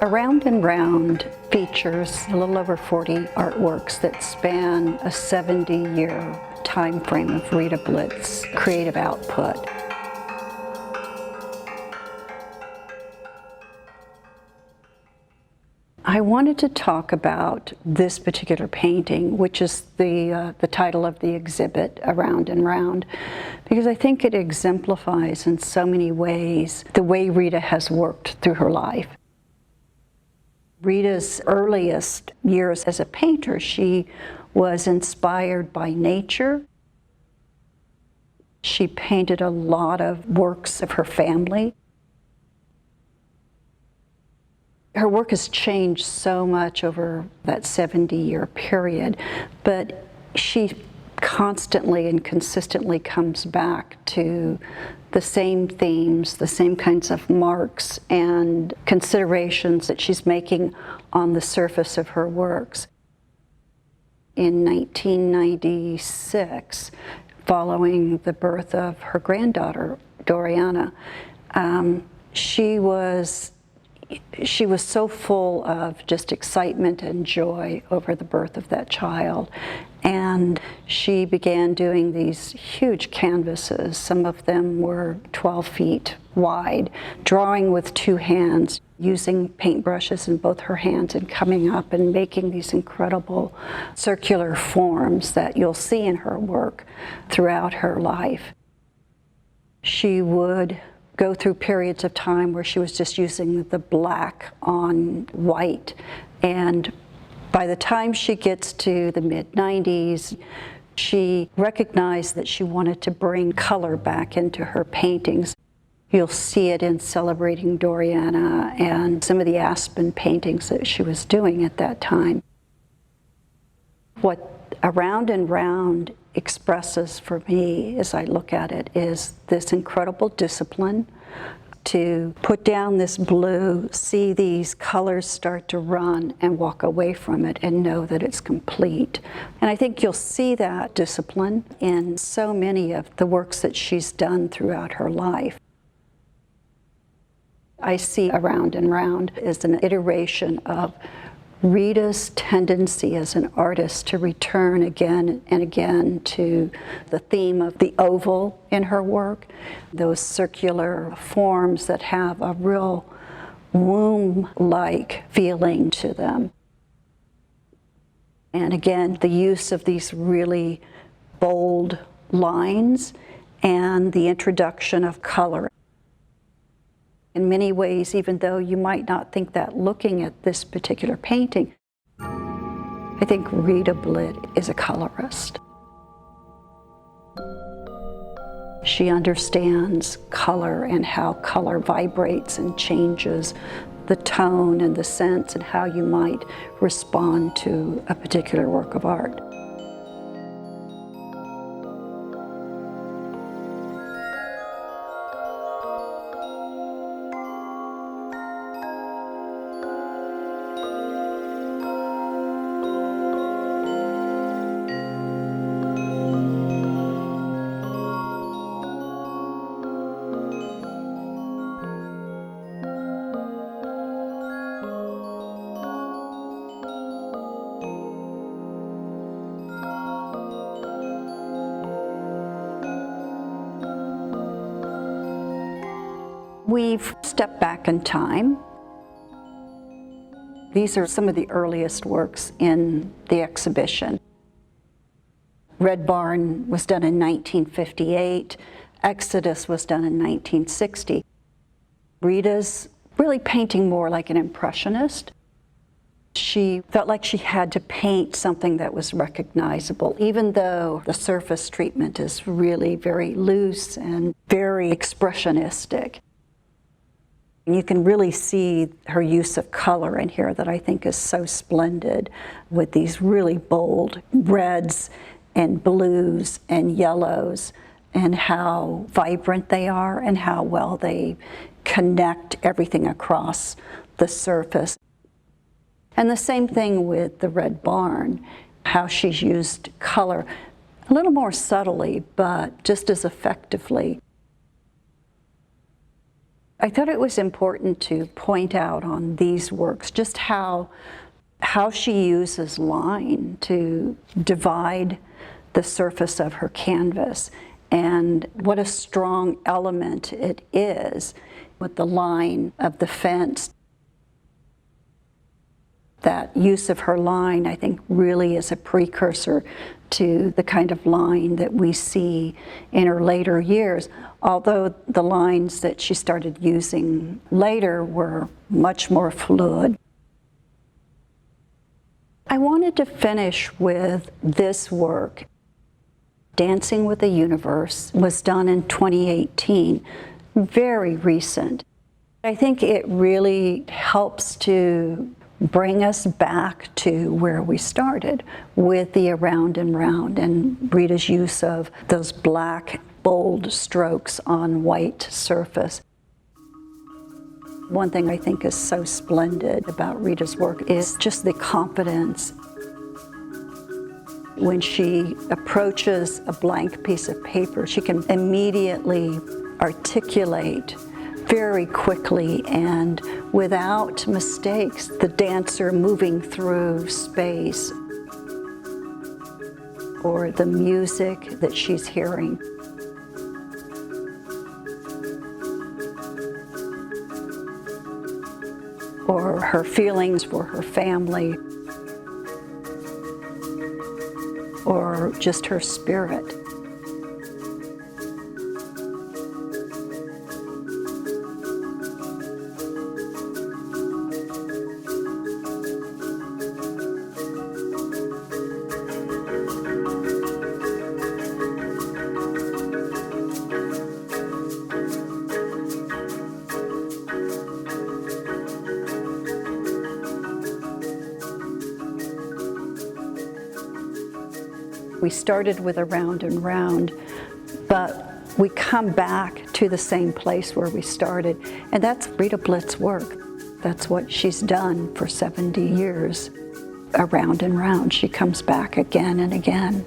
Around and Round features a little over 40 artworks that span a 70-year time frame of Rita Blitt's creative output. I wanted to talk about this particular painting, which is the title of the exhibit, Around and Round, because I think it exemplifies in so many ways the way Rita has worked through her life. Rita's earliest years as a painter, she was inspired by nature. She painted a lot of works of her family. Her work has changed so much over that 70-year period, but she constantly and consistently comes back to the same themes, the same kinds of marks and considerations that she's making on the surface of her works. In 1996, following the birth of her granddaughter, Doriana, she was so full of just excitement and joy over the birth of that child. And she began doing these huge canvases. Some of them were 12 feet wide, drawing with two hands, using paintbrushes in both her hands and coming up and making these incredible circular forms that you'll see in her work throughout her life. She would go through periods of time where she was just using the black on white, and by the time she gets to the mid-90s, she recognized that she wanted to bring color back into her paintings. You'll see it in Celebrating Doriana and some of the Aspen paintings that she was doing at that time. What Around and Round expresses for me as I look at it is this incredible discipline to put down this blue, see these colors start to run and walk away from it and know that it's complete. And I think you'll see that discipline in so many of the works that she's done throughout her life. I see Around and Round as an iteration of Rita's tendency as an artist to return again and again to the theme of the oval in her work, those circular forms that have a real womb-like feeling to them. And again, the use of these really bold lines and the introduction of color. In many ways, even though you might not think that looking at this particular painting, I think Rita Blitt is a colorist. She understands color and how color vibrates and changes the tone and the sense and how you might respond to a particular work of art. We've stepped back in time. These are some of the earliest works in the exhibition. Red Barn was done in 1958. Exodus was done in 1960. Rita's really painting more like an impressionist. She felt like she had to paint something that was recognizable, even though the surface treatment is really very loose and very expressionistic. You can really see her use of color in here that I think is so splendid, with these really bold reds and blues and yellows, and how vibrant they are and how well they connect everything across the surface. And the same thing with the Red Barn, how she's used color a little more subtly, but just as effectively. I thought it was important to point out on these works just how she uses line to divide the surface of her canvas, and what a strong element it is with the line of the fence. That use of her line, I think, really is a precursor to the kind of line that we see in her later years, although the lines that she started using later were much more fluid. I wanted to finish with this work. Dancing with the Universe was done in 2018, very recent. I think it really helps to bring us back to where we started with the Around and Round and Rita's use of those black, bold strokes on white surface. One thing I think is so splendid about Rita's work is just the confidence. When she approaches a blank piece of paper, she can immediately articulate very quickly and without mistakes the dancer moving through space or the music that she's hearing. Or her feelings for her family, or just her spirit. We started with Around and Round, but we come back to the same place where we started, and that's Rita Blitt's work. That's what she's done for 70 years. Around and Round, she comes back again and again.